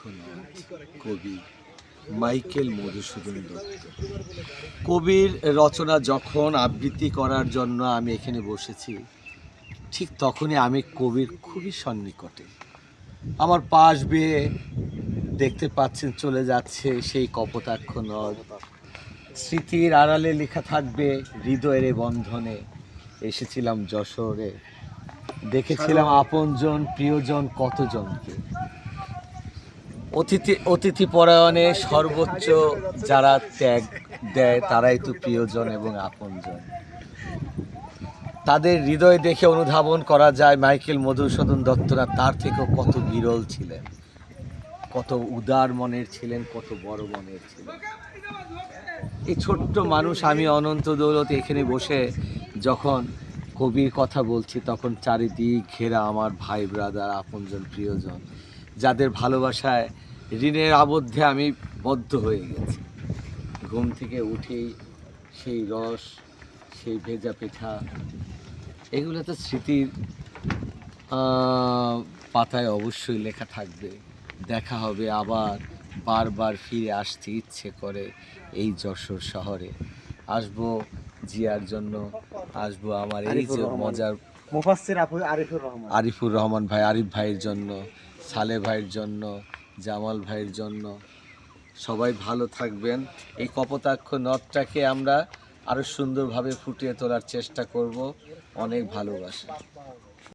নদ কবি মাইকেল মধুসূদন দত্ত। কবির রচনা যখন আবৃত্তি করার জন্য আমি এখানে বসেছি, ঠিক তখনই আমি কবির খুবই সন্নিকটে। আমার পাশ বেয়ে দেখতে পাচ্ছেন চলে যাচ্ছে সেই কপোতাক্ষ নদ। স্মৃতির আড়ালে লেখা থাকবে হৃদয়ের এ বন্ধনে। এসেছিলাম যশোরে, দেখেছিলাম আপনজন প্রিয়জন কতজনকে। অতিথি পরায়ণে সর্বোচ্চ যারা ত্যাগ দেয় তারাই তো প্রিয়জন এবং আপনজন। তাদের হৃদয় দেখে অনুধাবন করা যায় মাইকেল মধুসূদন দত্তরা তার থেকেও কত বিরল ছিলেন, কত উদার মনের ছিলেন, কত বড় মনের ছিলেন। এই ছোট্ট মানুষ আমি অনন্ত দৌলত এখানে বসে যখন কবির কথা বলছি, তখন চারিদিক ঘেরা আমার ভাই ব্রাদার আপনজন প্রিয়জন, যাদের ভালোবাসায় ঋণের আবদ্ধে আমি বদ্ধ হয়ে গেছি। ঘুম থেকে উঠেই সেই রস, সেই ভেজা পিঠা, এগুলো তো স্মৃতির পাতায় অবশ্যই লেখা থাকবে। দেখা হবে আবার, বারবার ফিরে আসতে ইচ্ছে করে এই যশোর শহরে। আসবো জিয়ার জন্য, আসবো আমার এই যে মজার আরিফুর রহমান ভাই, আরিফ ভাইয়ের জন্য, সালে ভাইয়ের জন্য, জামাল ভাইয়ের জন্য। সবাই ভালো থাকবেন। এই কপোতাক্ষ নদটাকে আমরা আরও সুন্দরভাবে ফুটিয়ে তোলার চেষ্টা করব। অনেক ভালোবাসা।